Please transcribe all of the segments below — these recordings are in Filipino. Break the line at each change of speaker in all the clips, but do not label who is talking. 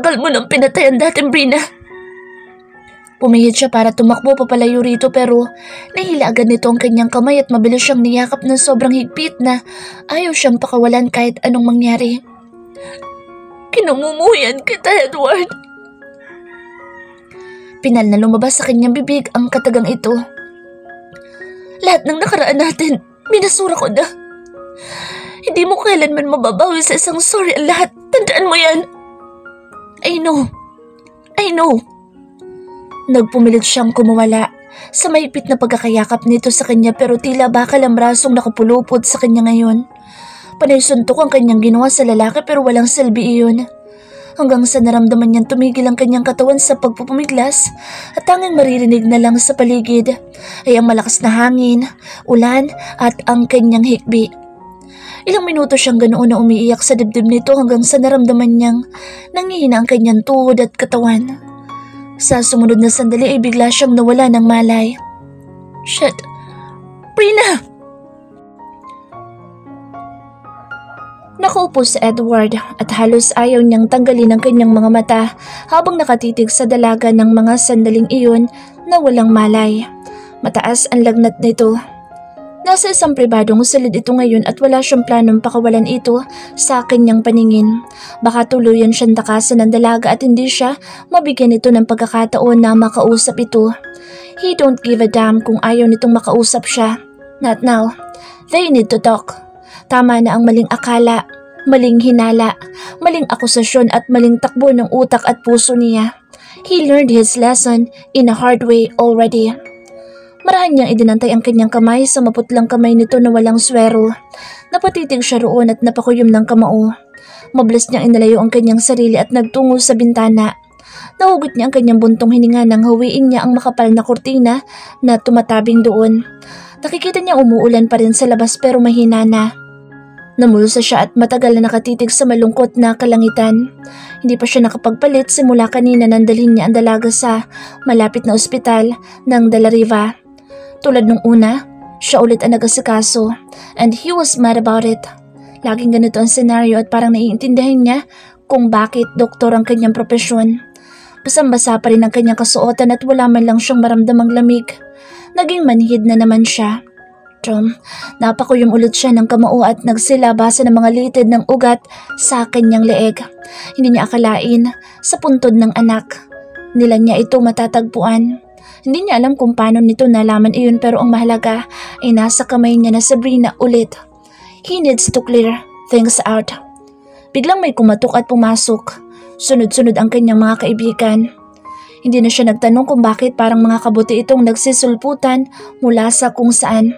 tagal mo nang pinatay ang dating Brina. Pumihit siya para tumakbo papalayo rito pero nahila agad nito ang kanyang kamay at mabilis siyang niyakap ng sobrang higpit na ayaw siyang pakawalan kahit anong mangyari. Kinamumuyan kita, Edward. Pinal na lumabas sa kanyang bibig ang katagang ito. Lahat ng nakaraan natin, minasura ko na. Hindi mo kailanman mababawi sa isang sorry ang lahat. Tandaan mo yan. I know. Nagpumilit siyang kumawala sa mahigpit na pagkakayakap nito sa kanya pero tila bakal ang brasong nakapulupot sa kanya ngayon. Panay suntok ang kanyang ginawa sa lalaki pero walang silbi iyon. Hanggang sa naramdaman niyang tumigil ang kanyang katawan sa pagpupumiglas at tanging maririnig na lang sa paligid ay ang malakas na hangin, ulan at ang kanyang hikbi. Ilang minuto siyang ganoon na umiiyak sa dibdib nito hanggang sa naramdaman niyang nangihina ang kanyang tuhod at katawan. Sa sumunod na sandali ay bigla siyang nawala ng malay. Shit! Brina! Nakaupo si Edward at halos ayaw niyang tanggalin ang kanyang mga mata habang nakatitig sa dalaga ng mga sandaling iyon na walang malay. Mataas ang lagnat nito. Nasa isang pribadong silid ito ngayon at wala siyang planong pakawalan ito sa kanyang paningin. Baka tuluyan siyang takasan ng dalaga at hindi siya mabigyan ito ng pagkakataon na makausap ito. He don't give a damn kung ayaw nitong makausap siya. Not now. They need to talk. Tama na ang maling akala, maling hinala, maling akusasyon at maling takbo ng utak at puso niya. He learned his lesson in a hard way already. Marahan niyang idinantay ang kanyang kamay sa maputlang kamay nito na walang swero. Napatitig siya roon at napakuyom ng kamao. Mabilis niyang inalayo ang kanyang sarili at nagtungo sa bintana. Nahugot niya ang kanyang buntong hininga nang hawiin niya ang makapal na kurtina na tumatabing doon. Nakikita niya umuulan pa rin sa labas pero mahina na. Namulsa siya at matagal na nakatitig sa malungkot na kalangitan. Hindi pa siya nakapagpalit simula kanina nang dalhin niya ang dalaga sa malapit na ospital ng Dela Riva. Tulad nung una, siya ulit ang nagasikaso and he was mad about it. Laging ganito ang senaryo at parang naiintindihan niya kung bakit doktor ang kanyang propesyon. Basang-basa pa rin ang kanyang kasuotan at wala man lang siyang maramdamang lamig. Naging manhid na naman siya. Napakuyom ulit siya ng kamao at nagsilabasa ng mga litid ng ugat sa kanyang leeg. Hindi niya akalain sa puntod ng anak nila niya ito matatagpuan. Hindi niya alam kung paano nito nalaman iyon pero ang mahalaga ay nasa kamay niya na Sabrina ulit. He needs to clear things out. Biglang may kumatok at pumasok. Sunod-sunod ang kanyang mga kaibigan. Hindi na siya nagtanong kung bakit parang mga kabuti itong nagsisulputan mula sa kung saan.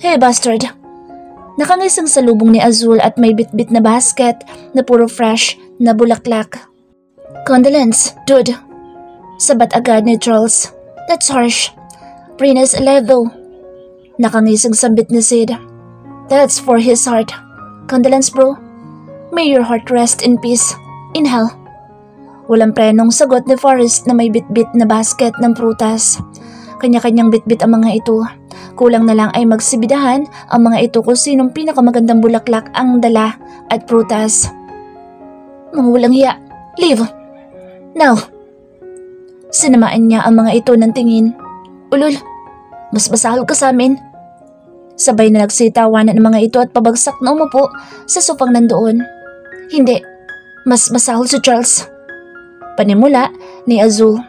Hey bastard! Nakangisang salubong ni Azul at may bitbit na basket na puro fresh na bulaklak. Condolence, dude! Sabat agad ni Charles. That's harsh. Brina's alive though. Nakangisang sambit ni Sid. That's for his heart. Condolence bro. May your heart rest in peace. In hell. Walang prenong sagot ni Forrest na may bitbit na basket ng prutas. Kanya-kanyang bitbit ang mga ito. Kulang na lang ay magsibidahan ang mga ito kung sinong pinakamagandang bulaklak ang dala at prutas. Mga walang hiya. Leave. Now. Sinamaan niya ang mga ito ng tingin. Ulol, mas basahal ka sa amin. Sabay na nagsitawanan ang mga ito at pabagsak na umupo sa sopang nandoon. Hindi, mas basahal si Charles. Panimula ni Azul.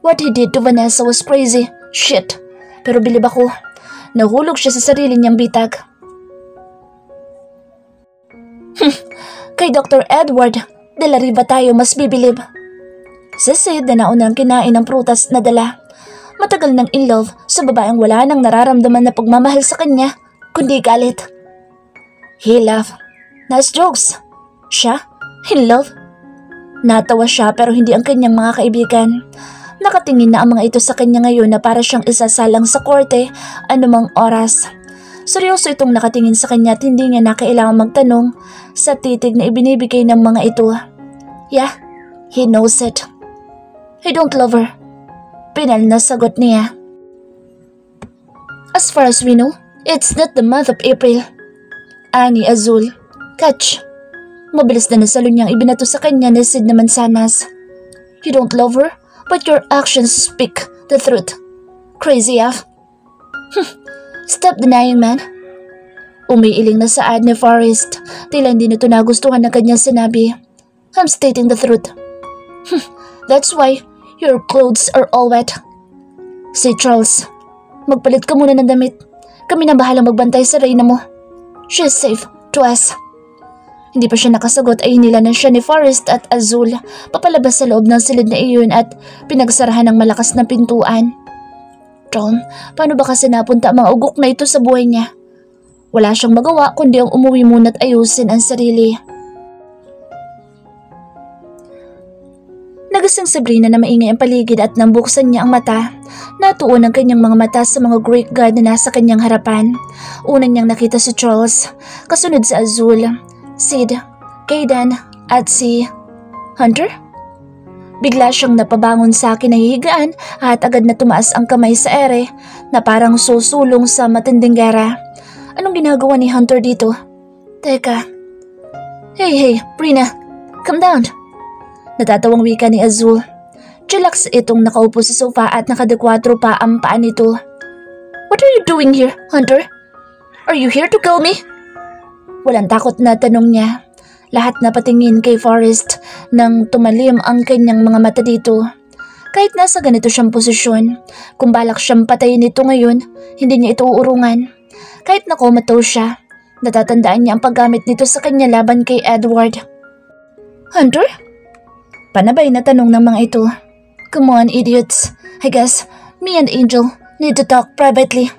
What he did to Vanessa was crazy. Shit. Pero bilib ako. Nahulog siya sa sarili niyang bitag. Kay Dr. Edward Dela Riva tayo mas bibilib. Si Sid na naunang kinain ng prutas na dala. Matagal nang in love sa babaeng wala nang nararamdaman na pagmamahal sa kanya, kundi galit. He laughed. Nice jokes. Siya? In love? Natawa siya pero hindi ang kanyang mga kaibigan. Nakatingin na ang mga ito sa kanya ngayon na para siyang isasalang sa korte anumang oras. Seryoso itong nakatingin sa kanya at hindi niya na kailangan magtanong sa titig na ibinibigay ng mga ito. Yeah, he knows it. I don't love her. Pinal na sagot niya. As far as we know, it's not the month of April. Ani Azul. Catch. Mabilis na nasalon niyang ibinato sa kanya ni Sid na Mansanas. You don't love her, but your actions speak the truth. Crazy ah. Stop denying, man. Umiiling na saad ni Forrest. Tila hindi nito nagustuhan ng kanyang sinabi. I'm stating the truth. That's why your clothes are all wet. Si Charles, magpalit ka muna ng damit. Kami na bahalang magbantay sa reyna mo. She is safe to us. Hindi pa siya nakasagot ay hinilanan siya ni Forrest at Azul papalabas sa loob ng silid na iyon at pinagsarahan ng malakas na pintuan. John, paano ba kasi napunta ang mga ugok na ito sa buhay niya? Wala siyang magawa kundi ang umuwi muna at ayusin ang sarili. Nagising Sabrina na maingay ang paligid at nang buksan niya ang mata, natuon ang kanyang mga mata sa mga Greek god na nasa kanyang harapan. Una niyang nakita si Charles, kasunod si Azul, Sid, Kayden at si Hunter. Bigla siyang napabangon sa kinahihigaan at agad na tumaas ang kamay sa ere na parang susulong sa matinding gera. Anong ginagawa ni Hunter dito? Teka. Hey, Brina, calm down. Natatawang wika ni Azul. Chillax itong nakaupo sa sofa at nakadekwatro pa ang paa nito. What are you doing here, Hunter? Are you here to kill me? Walang takot na tanong niya. Lahat na patingin kay Forrest nang tumalim ang kanyang mga mata dito. Kahit nasa ganito siyang posisyon, kung balak siyang patayin ito ngayon, hindi niya ito uurungan. Kahit nakomataw siya, natatandaan niya ang paggamit nito sa kanya laban kay Edward. Hunter? Panabay na tanong ng mga ito. Come on, idiots. I guess me and Angel need to talk privately.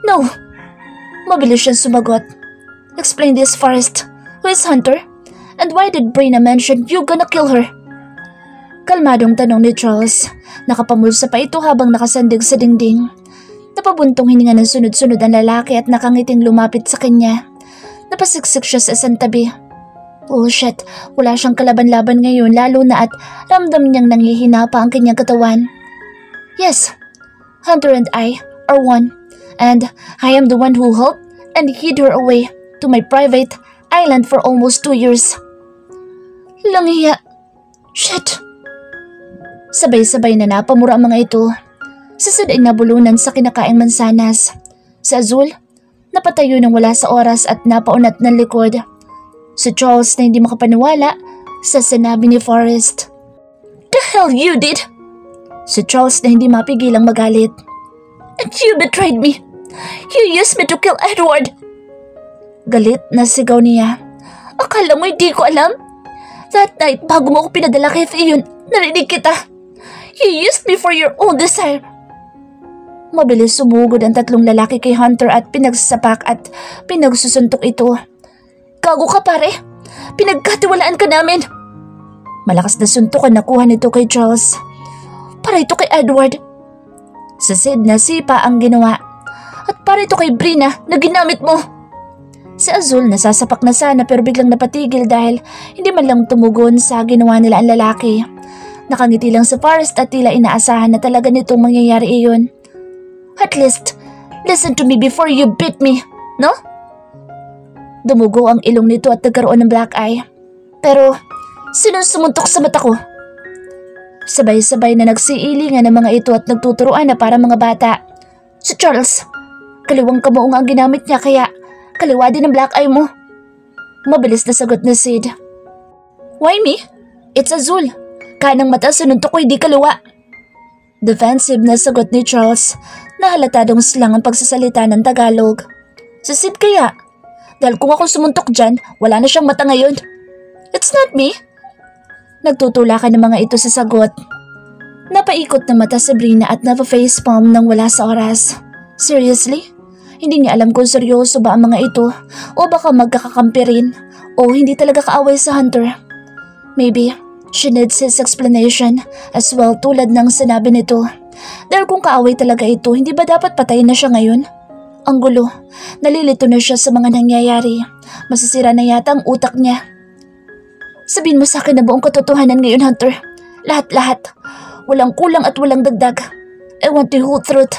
No. Mabilis siyang sumagot. Explain this, Forrest. Who is Hunter? And why did Brina mention you gonna kill her? Kalmadong tanong ni Charles. Nakapamulsa pa ito habang nakasandig sa dingding. Napabuntong hininga ng sunod-sunod ang lalaki at nakangiting lumapit sa kanya. Napasiksik siya sa isang tabi. Bullshit, wala siyang kalaban-laban ngayon lalo na at ramdam niyang nanghihina pa ang kanyang katawan. Yes, Hunter and I are one, and I am the one who helped and hid her away to my private island for almost 2 years. Langhiya. Shit. Sabay-sabay na napamura ang mga ito. Si Sid ay nabulunan sa kinakaing mansanas. Si Azul, napatayo nang wala sa oras at napaunat ng likod. Si Charles na hindi makapaniwala sa sinabi ni Forrest. The hell you did? Si Charles na hindi mapigilang magalit. And you betrayed me. You used me to kill Edward. Galit na sigaw niya. Akala mo hindi ko alam? That night bago mo ako pinadala kay Theon, narinig kita. You used me for your own desire. Mabilis sumugod ang tatlong lalaki kay Hunter at pinagsapak at pinagsusuntok ito. Gago ka pare, pinagkatiwalaan ka namin. Malakas na suntukan nakuha nito kay Charles. Para ito kay Edward. Sa Sid na sipa ang ginawa. At para ito kay Brina na ginamit mo. Si Azul nasasapak na sana pero biglang napatigil dahil hindi man lang tumugon sa ginawa nila ang lalaki. Nakangiti lang si Forrest at tila inaasahan na talaga nitong mangyayari iyon. At least, listen to me before you beat me, no? Dumugo ang ilong nito at nagkaroon ng black eye. Pero, sinong sumuntok sa mata ko? Sabay-sabay na nagsiilingan ng mga ito at nagtuturuan na para mga bata. Si Charles, kaliwang kamuong ang ginamit niya kaya kaliwa din ang black eye mo. Mabilis na sagot ni Sid. Why me? It's Azul. Kanang mata sununtok ko hindi kaliwa. Defensive na sagot ni Charles na halatadong slang ang pagsasalita ng Tagalog. Si Sid kaya? Dahil kung ako sumuntok dyan, wala na siyang mata ngayon. It's not me. Nagtutulakan ng mga ito sa sagot. Napaikot na mata si Brina at napa-facepalm nang wala sa oras. Seriously? Hindi niya alam kung seryoso ba ang mga ito o baka magkakakampi rin o hindi talaga kaaway sa Hunter. Maybe she needs his explanation as well tulad ng sinabi nito. Dahil kung kaaway talaga ito, hindi ba dapat patayin na siya ngayon? Ang gulo, nalilito na siya sa mga nangyayari. Masisira na yata ang utak niya. Sabihin mo sa akin na buong katotohanan ngayon, Hunter. Lahat-lahat. Walang kulang at walang dagdag. I want the whole truth.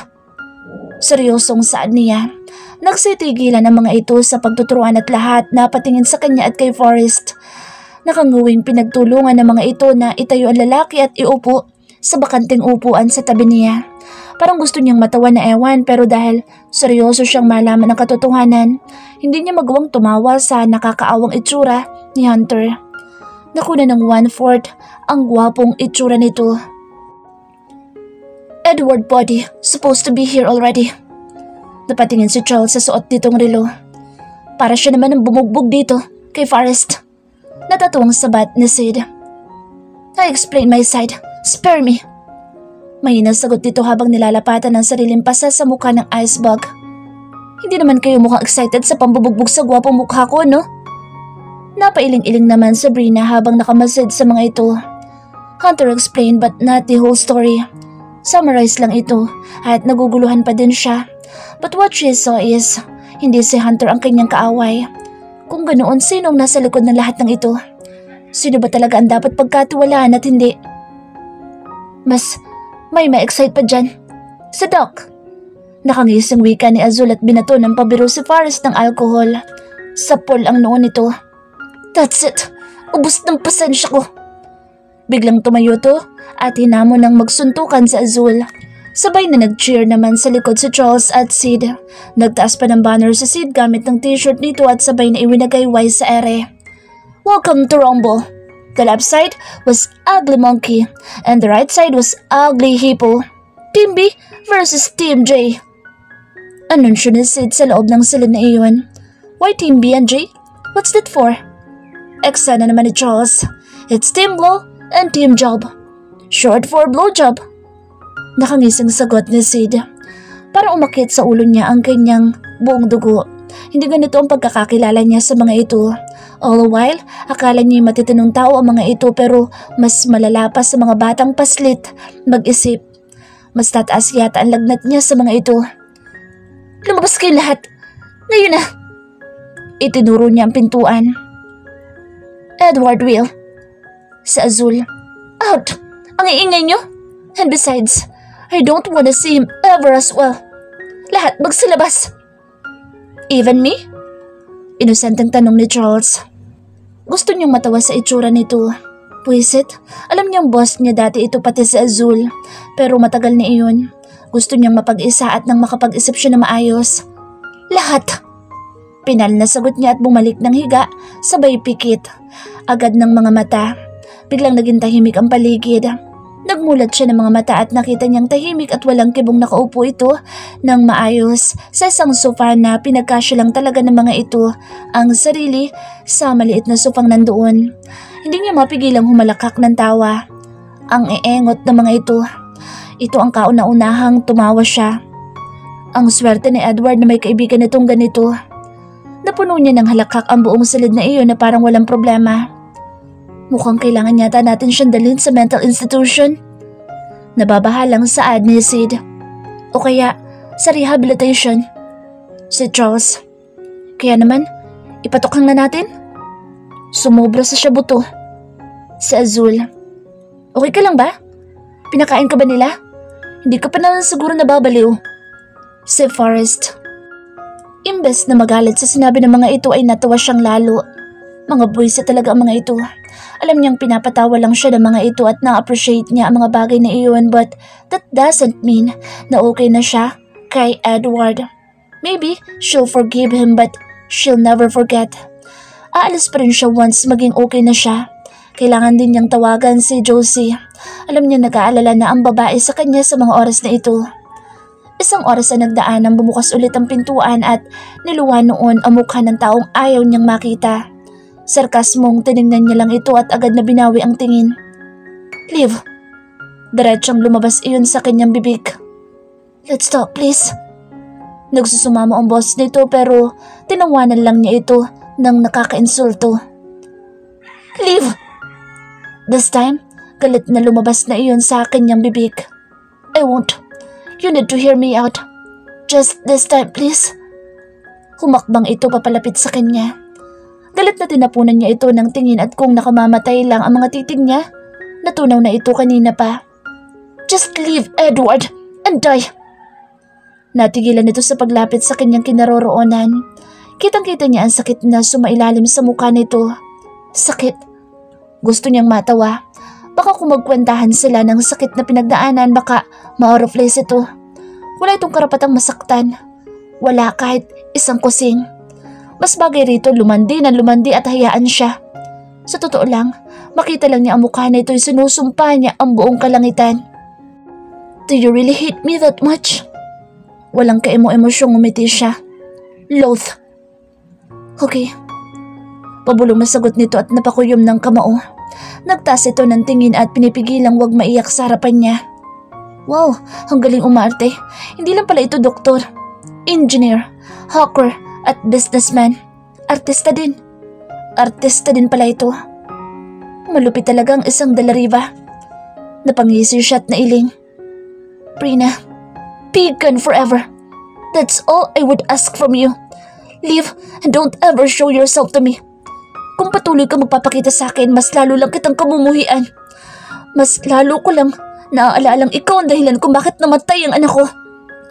Seryosong saad niya. Nagsitigilan ang mga ito sa pagtuturuan at lahat na patingin sa kanya at kay Forrest. Nakanguwing pinagtulungan ng mga ito na itayo ang lalaki at iupo sa bakanting upuan sa tabi niya. Parang gusto niyang matawa na ewan pero dahil seryoso siyang malaman ang katotohanan, hindi niya magawang tumawa sa nakakaawang itsura ni Hunter. Nakuna ng 1/4 ang gwapong itsura nito. Edward Body, supposed to be here already. Napatingin si Charles sa suot nitong relo. Para siya naman ang bumugbog dito kay Forrest. Natatuwang sabat ni Sid. I explain my side. Spare me. Mahinang sagot nito habang nilalapatan ang sariling pasa sa mukha ng icebug. Hindi naman kayo mukhang excited sa pambubugbog sa gwapong mukha ko, no? Napailing-iling naman Sabrina habang nakamasid sa mga ito. Hunter explained but not the whole story. Summarize lang ito at naguguluhan pa din siya. But what she saw is, hindi si Hunter ang kanyang kaaway. Kung ganoon, sinong nasa likod ng lahat ng ito? Sino ba talaga ang dapat pagkatiwalaan at hindi? Mas may ma-excite pa dyan. Sa Doc. Nakangising wika ni Azul at binato ng pabiro si Forrest ng alcohol. Sapol ang noon nito. That's it. Ubus ng pasensya ko. Biglang tumayo to at hinamon ng magsuntukan sa Azul. Sabay na nag-cheer naman sa likod si Charles at Sid. Nagtaas pa ng banner si Sid gamit ng t-shirt nito at sabay na iwinagayway sa ere. Welcome to Rumble. The left side was Ugly Monkey and the right side was Ugly Hippo. Team B versus Team J. Anunsyo ni Sid sa loob ng silid na iyon. Why Team B and J? What's that for? Eksa na naman ni Charles. It's Team Blow and Team Job. Short for blowjob. Nakangising sagot ni Sid. Parang umakit sa ulo niya ang kanyang buong dugo. Hindi ganito ang pagkakakilala niya sa mga ito. All the while, akala niya matitinong tao ang mga ito pero mas malala pa sa mga batang paslit mag-isip. Mas tataas yata ang lagnat niya sa mga ito. Lumabas kayo lahat. Ngayon na. Itinuro niya ang pintuan. Edward Will. Sa Azul. Out! Ang iingay niyo. And besides, I don't want to see him ever as well. Lahat magsilabas. Even me? Inosenteng tanong ni Charles. Gusto niyang matawa sa itsura nito. Puwisit, alam niyang boss niya dati ito pati si Azul. Pero matagal na iyon. Gusto niyang mapag-isa at nang makapag-isip siya na maayos. Lahat. Pinal na sagot niya at bumalik ng higa, sabay pikit. Agad ng mga mata. Biglang naging tahimik ang paligid. Nagmulat siya ng mga mata at nakita niyang tahimik at walang kibong nakaupo ito ng maayos sa isang sofa na pinagkasya lang talaga ng mga ito ang sarili sa maliit na sofang nandoon. Hindi niya mapigilang humalakak ng tawa. Ang eengot ng mga ito. Ito ang kauna-unahang tumawa siya. Ang swerte ni Edward na may kaibigan nitong ganito. Napuno niya ng halakak ang buong silid na iyon na parang walang problema. Mukhang kailangan yata natin siyang dalhin sa mental institution. Nababahalang saad ni Sid. O kaya sa rehabilitation. Si Charles. Kaya naman, ipatokhang na natin. Sumobra sa siya buto. Si Azul. Okay ka lang ba? Pinakain ka ba nila? Hindi ka pa naman siguro nababaliw. Si Forrest. Imbes na magalit sa sinabi ng mga ito ay natawa siyang lalo. Mga buwisa talaga ang mga ito. Alam niyang pinapatawa lang siya ng mga ito at na-appreciate niya ang mga bagay na iyon but that doesn't mean na okay na siya kay Edward. Maybe she'll forgive him but she'll never forget. Aalis pa rin siya once maging okay na siya. Kailangan din niyang tawagan si Josie. Alam niya nag-aalala na ang babae sa kanya sa mga oras na ito. Isang oras na nagdaan nang bumukas ulit ang pintuan at niluwan noon ang mukha ng taong ayaw niyang makita. Sarkasmong tinignan niya lang ito at agad na binawi ang tingin. Liv. Diretsyang lumabas iyon sa kanyang bibig. Let's talk please. Nagsusumamo ang boss nito pero tinawanan lang niya ito ng nakakainsulto. Liv. This time, galit na lumabas na iyon sa kanyang bibig. I won't. You need to hear me out. Just this time please. Humakbang ito papalapit sa kanya. Galit na tinapunan niya ito ng tingin at kung nakamamatay lang ang mga titig niya, natunaw na ito kanina pa. Just leave Edward and die. Natigilan ito sa paglapit sa kanyang kinaroroonan. Kitang-kita niya ang sakit na sumailalim sa mukha nito. Sakit. Gusto niyang matawa. Baka kung magkwentahan sila ng sakit na pinagdaanan, baka ma-oriflace ito. Wala itong karapatang masaktan. Wala kahit isang kusing. Mas bagay rito lumandi at hayaan siya. Sa totoo lang, makita lang niya ang mukha na ito'y sinusumpa niya ang buong kalangitan. Do you really hate me that much? Walang kaemo-emosyong umiti siya. Loath. Okay. Pabulong na sagot nito at napakuyom ng kamao. Nagtaas ito ng tingin at pinipigilang wag maiyak sa harapan niya. Wow, ang galing umarte. Hindi lang pala ito doktor, engineer, hawker at businessman. Artista din. Artista din pala ito. Malupit talaga ang isang dalariva. Napangisi siya at nailing. Prina, be gone forever. That's all I would ask from you. Leave and don't ever show yourself to me. Kung patuloy ka magpapakita sa akin, mas lalo lang kitang kamumuhian. Mas lalo ko lang naaalalang ikaw ang dahilan kung bakit namatay ang anak ko.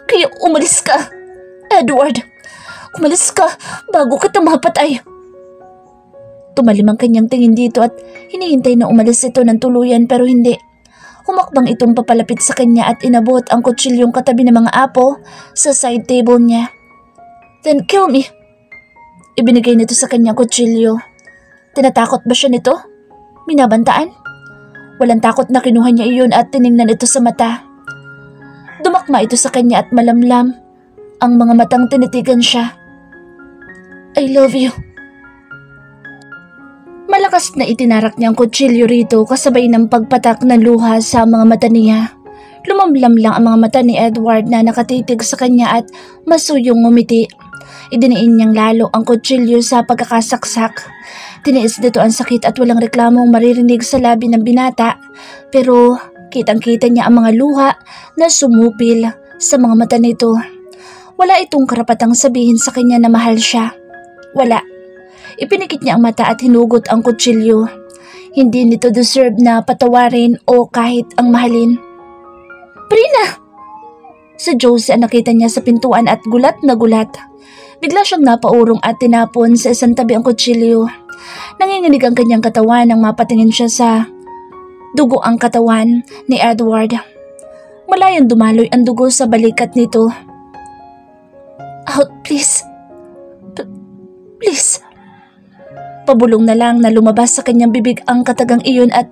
Kaya umalis ka, Edward. Umalis ka bago kita mapatay. Tumalim ang kanyang tingin dito at hinihintay na umalis ito ng tuluyan pero hindi. Humakbang itong papalapit sa kanya at inabot ang kutsilyong katabi ng mga apo sa side table niya. Then kill me. Ibinigay nito sa kanyang kutsilyo. Tinatakot ba siya nito? Minabantaan? Walang takot na kinuha niya iyon at tiningnan ito sa mata. Dumakma ito sa kanya at malamlam ang mga matang tinitigan siya. I love you. Malakas na itinarak niya ang kutsilyo rito kasabay ng pagpatak ng luha sa mga mata niya. Lumamlam lang ang mga mata ni Edward na nakatitig sa kanya at masuyong ngumiti. Idiniin niyang lalo ang kutsilyo sa pagkakasaksak. Tiniis dito ang sakit at walang reklamong maririnig sa labi ng binata, pero kitang-kita niya ang mga luha na sumupil sa mga mata nito. Wala itong karapatang sabihin sa kanya na mahal siya. Wala. Ipinikit niya ang mata at hinugot ang kutsilyo. Hindi nito deserve na patawarin o kahit ang mahalin. Prina! Si Josie ang nakita niya sa pintuan at gulat na gulat. Bigla siyang napaurong at tinapon sa isang tabi ang kutsilyo. Nanginginig ang kanyang katawan nang mapatingin siya sa dugo ang katawan ni Edward. Malayang dumaloy ang dugo sa balikat nito. Out, please. Please. Pabulong na lang na lumabas sa kanyang bibig ang katagang iyon at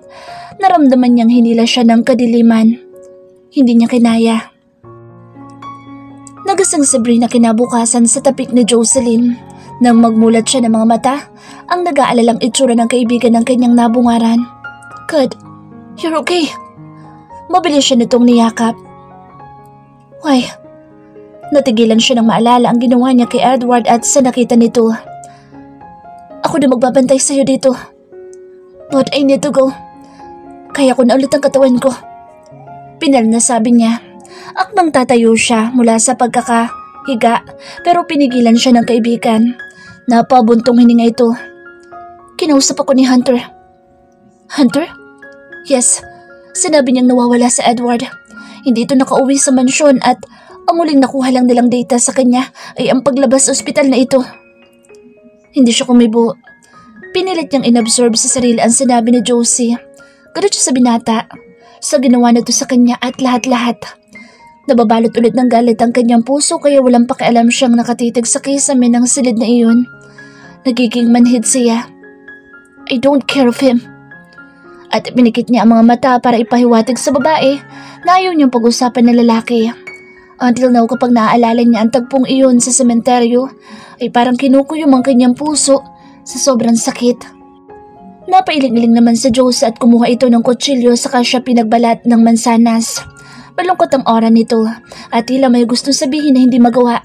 naramdaman niyang hinila siya ng kadiliman. Hindi niya kinaya. Nagasang si Brina kinabukasan sa tapik ni Jocelyn. Nang magmulat siya ng mga mata, ang nag-aalalang itsura ng kaibigan ng kanyang nabungaran. Good, you're okay. Mabilis siya nitong niyakap. Why? Natigilan siya nang maalala ang ginawa niya kay Edward at sa nakita nito. Ako na magbabantay sa'yo dito. But I need to go. Kaya ko na ulit ang katawan ko. Pinal na sabi niya. Akbang tatayo siya mula sa pagkakahiga pero pinigilan siya ng kaibigan. Napabuntong hininga ito. Kinausap ako ni Hunter. Hunter? Yes, sinabi niyang nawawala sa Edward. Hindi ito nakauwi sa mansyon at ang muling nakuha lang nilang data sa kanya ay ang paglabas sa ospital na ito. Hindi siya kumibo. Pinilit niyang inabsorb sa sarili ang sinabi ni Josie. Ganun siya sa binata, sa ginawa nito sa kanya at lahat-lahat. Nababalot ulit ng galit ang kanyang puso kaya walang pakialam siyang nakatitig sa kisame ng silid na iyon. Nagiging manhid siya. I don't care of him. At pinikit niya ang mga mata para ipahiwatig sa babae na ayaw niyang pag-usapan ng lalaki. Until now kapag naaalala niya ang tagpong iyon sa sementeryo ay parang kinukuyom ang kanyang puso sa sobrang sakit. Napailing-iling naman sa Josie at kumuha ito ng kutsilyo saka siya pinagbalat ng mansanas. Malungkot ang aura nito at tila may gustong sabihin na hindi magawa.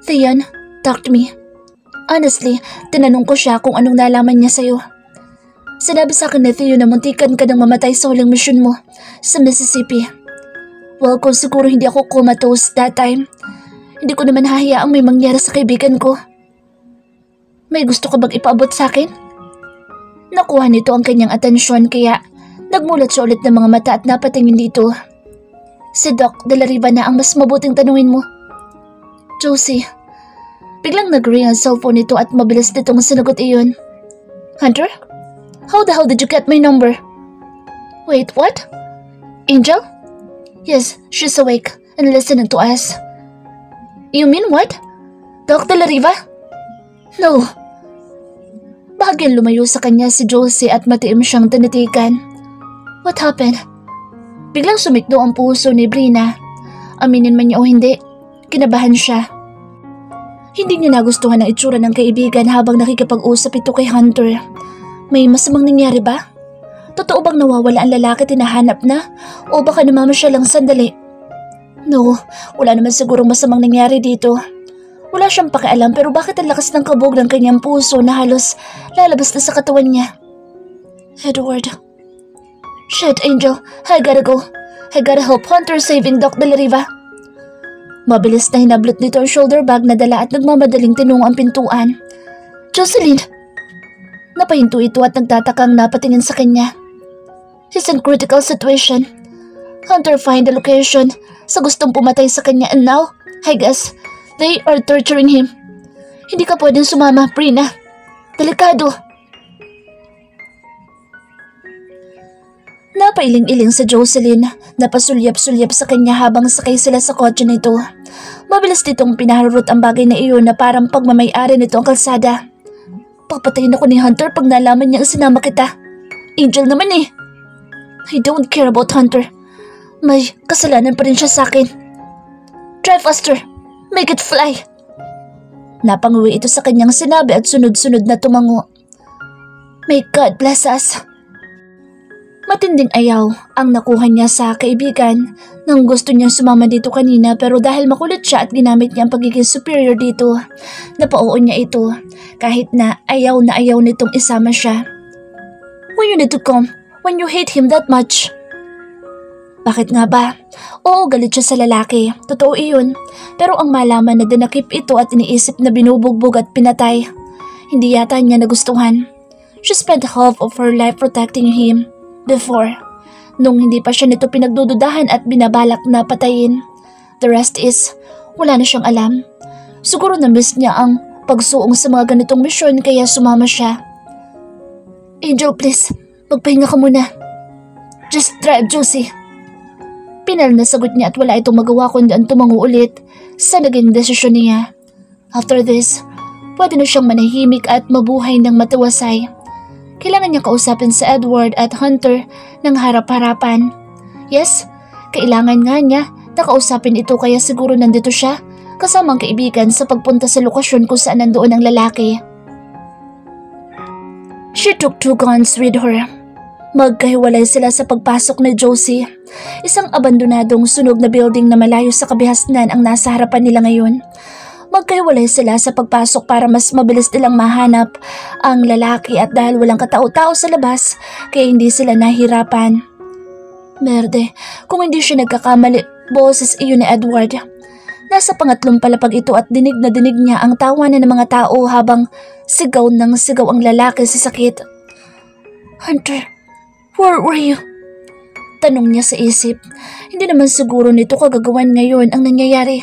Theon, talk to me. Honestly, tinanong ko siya kung anong nalaman niya sa'yo. Sinabi sa akin ni Theo na muntikan ka nang mamatay sa huling misyon mo sa Mississippi. Well, kung siguro hindi ako comatose that time, hindi ko naman hahayaang may mangyari sa kaibigan ko. May gusto ka bang ipaabot sa akin? Nakuha nito ang kanyang atensyon kaya nagmulat siya ulit ng mga mata at napatingin dito. Si Doc De La Riva na ang mas mabuting tanungin mo. Josie, biglang nag-ring ang cellphone nito at mabilis nitong sinagot iyon. Hunter? How the hell did you get my number? Wait, what? Angel? Yes, she's awake and listening to us. You mean what? Doc De La Riva? No. Bahagyang lumayo sa kanya si Josie at matiim siyang tinitigan. What happened? Biglang sumikdo ang puso ni Brina. Aminin man niya o hindi, kinabahan siya. Hindi niya nagustuhan ang itsura ng kaibigan habang nakikipag-usap ito kay Hunter. May masamang nangyari ba? Totoo bang nawawala ang lalaki tinahanap na? O baka namamasyal lang sandali? No, wala naman sigurong masamang nangyari dito. Wala siyang pakialam pero bakit ang lakas ng kabog ng kanyang puso na halos lalabas na sa katawan niya? Edward. Shit, Angel. I gotta go. I gotta help Hunter saving Doc De La Riva. Mabilis na hinablot nito ang shoulder bag na dala at nagmamadaling tinungo ang pintuan. Jocelyn! Napahinto ito at nagtatakang napatingin sa kanya. He's in critical situation. Hunter find the location sa gustong pumatay sa kanya and now, I guess, they are torturing him. Hindi ka pwedeng sumama, Brina. Delikado. Napailing-iling sa Jocelyn, napasulyap-sulyap sa kanya habang sakay sila sa kotse nito. Mabilis nitong pinaharurot ang bagay na iyon na parang pagmamayari nito ang kalsada. Papatayin ako ni Hunter pag nalaman niya ang sinama kita. Angel naman eh. I don't care about Hunter. May kasalanan pa rin siya sa akin. Drive faster. Make it fly. Napanguwi ito sa kanyang sinabi at sunod-sunod na tumango. May God bless us. Matinding ayaw ang nakuha niya sa kaibigan nang gusto niyang sumama dito kanina pero dahil makulit siya at ginamit niya ang pagiging superior dito, napauon niya ito kahit na ayaw nitong isama siya. When you need to come, when you hate him that much. Bakit nga ba? Oo, galit siya sa lalaki. Totoo iyon. Pero ang malaman na dinakip ito at iniisip na binubugbog at pinatay, hindi yata niya nagustuhan. She spent half of her life protecting him. Before, nung hindi pa siya nito pinagdududahan at binabalak na patayin. The rest is, wala na siyang alam. Siguro na-miss niya ang pagsuong sa mga ganitong misyon kaya sumama siya. Angel, please, magpahinga ka muna. Just drive, Josie. Pinal na sagot niya at wala itong magawa kundi ang tumango ulit sa naging desisyon niya. After this, pwede na siyang manahimik at mabuhay ng matiwasay. Kailangan niya kausapin si Edward at Hunter ng harap-harapan. Yes, kailangan nga niya na kausapin ito kaya siguro nandito siya kasama ang kaibigan sa pagpunta sa lokasyon kung saan nandoon ang lalaki. She took 2 guns with her. Magkahiwalay sila sa pagpasok ni Josie. Isang abandonadong sunog na building na malayo sa kabihasnan ang nasa harapan nila ngayon. Magkahiwalay sila sa pagpasok para mas mabilis nilang mahanap ang lalaki at dahil walang katao-tao sa labas, kaya hindi sila nahirapan. Merde, kung hindi siya nagkakamali, boses iyon ni Edward. Nasa pangatlong palapag ito at dinig na dinig niya ang tawanan ng mga tao habang sigaw ng sigaw ang lalaki sa sakit. Hunter, where were you? Tanong niya sa isip. Hindi naman siguro nito kagagawan ngayon ang nangyayari.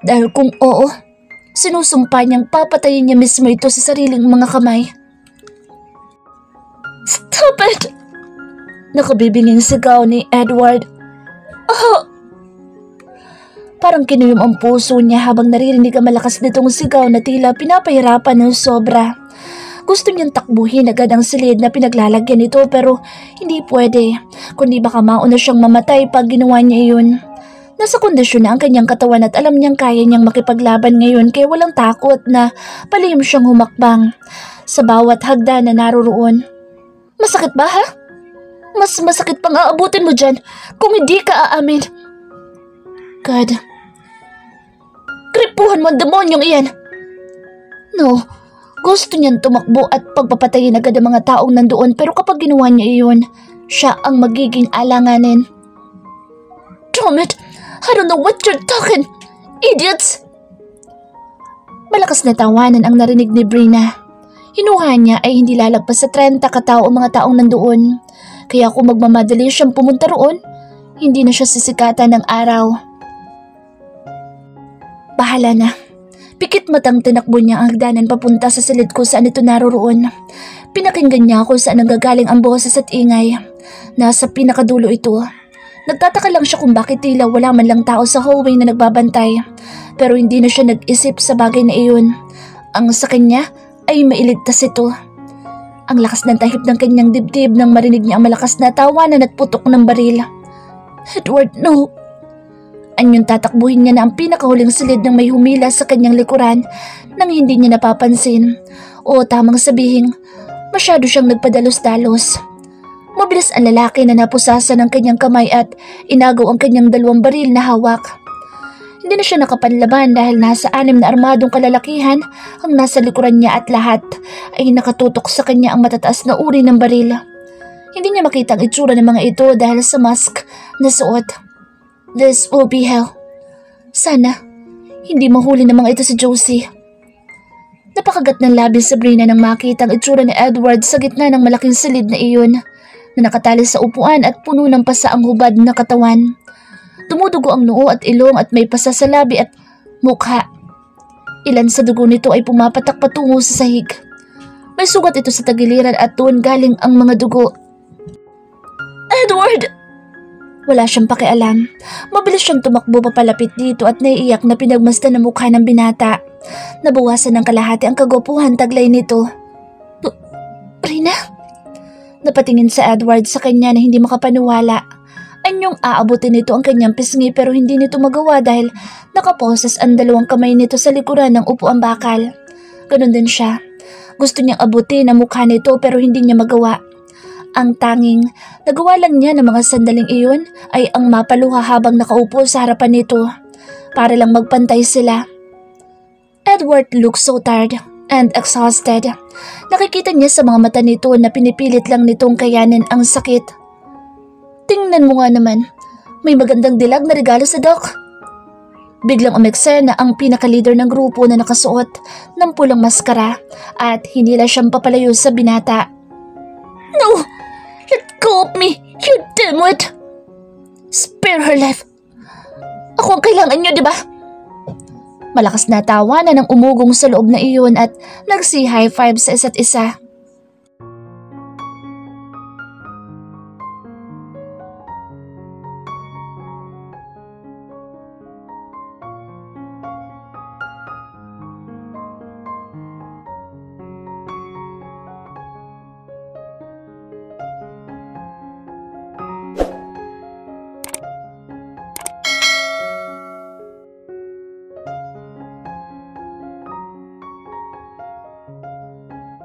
Dahil kung oo, sinusumpa niyang papatayin niya mismo ito sa sariling mga kamay. Stop it! Nakabibinging sigaw ni Edward. Oh! Parang kinuyom ang puso niya habang naririnig ang malakas nitong sigaw na tila pinapahirapan ng sobra. Gusto niyang takbuhin agad ang silid na pinaglalagyan nito pero hindi pwede, kundi baka mauna siyang mamatay pag ginawa niya iyon. Nasa kondisyon na ang kanyang katawan at alam niyang kaya niyang makipaglaban ngayon kaya walang takot na palihim siyang humakbang sa bawat hagdan na naroroon. Masakit ba ha? Mas masakit pang aabutin mo dyan kung hindi ka aamin. God. Kripuhan mo ang demonyong iyan. No, gusto niyang tumakbo at pagpapatayin agad ang mga taong nandoon pero kapag ginawa niya iyon, siya ang magiging alanganin. Damn it! I don't know what you're talking, idiots! Malakas na tawanan ang narinig ni Brina. Hinuha niya ay hindi lalagpas sa 30 katao ang mga taong nandoon. Kaya kung magmamadali siyang pumunta roon, Hindi na siya sisikatan ng araw. Bahala na. Pikit matang tinakbo niya ang hagdanan papunta sa silid ko saan ito naroroon. Pinakinggan niya kung saan nanggagaling ang boses at ingay. Nasa pinakadulo ito. Nagtataka lang siya kung bakit tila wala man lang tao sa hallway na nagbabantay. Pero hindi na siya nag-isip sa bagay na iyon. Ang sa kanya ay mailigtas ito. Ang lakas ng tahip ng kanyang dibdib nang marinig niya ang malakas na tawanan at putok ng baril. Edward, no! Anyong tatakbuhin niya na ang pinakahuling silid ng may humila sa kanyang likuran nang hindi niya napapansin. O tamang sabihin, masyado siyang nagpadalos-dalos. Mabilis ang lalaki na napusasa ng kanyang kamay at inagaw ang kanyang 2 baril na hawak. Hindi na siya nakapanlaban dahil nasa 6 na armadong kalalakihan ang nasa likuran niya at lahat ay nakatutok sa kanya ang matataas na uri ng baril. Hindi niya makita ang itsura ng mga ito dahil sa mask na suot. This will be hell. Sana, hindi mahuli ng mga ito si Josie. Napakagat ng labi si Sabrina nang makita ang itsura ni Edward sa gitna ng malaking silid na iyon na nakatali sa upuan at puno ng pasa ang hubad na katawan. Dumudugo ang noo at ilong at may pasa sa labi at mukha. Ilan sa dugo nito ay pumapatak patungo sa sahig. May sugat ito sa tagiliran at doon galing ang mga dugo. Edward! Wala siyang pakialam. Mabilis siyang tumakbo papalapit dito at naiiyak na pinagmasdan ng mukha ng binata. Nabawasan ng kalahati ang kagwapuhan taglay nito. Rina? Napatingin sa Edward sa kanya na hindi makapaniwala. Anyong aabutin nito ang kanyang pisngi pero hindi nito magawa dahil nakaposes ang 2 kamay nito sa likuran ng upuang bakal. Ganon din siya. Gusto niyang abutin ang mukha nito pero hindi niya magawa. Ang tanging nagawa lang niya ng mga sandaling iyon ay ang mapaluha habang nakaupo sa harapan nito para lang magpantay sila. Edward looked so tired and exhausted. Nakikita niya sa mga mata nito na pinipilit lang nitong kayanin ang sakit. Tingnan mo nga naman, may magandang dilag na regalo sa Doc. Biglang umeksena ang pinaka-leader ng grupo na nakasuot ng pulang maskara at hinila siyang papalayo sa binata. No! Let go of me, you dimwit! Spare her life! Ako ang kailangan niyo, di ba? Malakas na tawanan ang umugong sa loob na iyon at nagsi-high five sa isa't isa.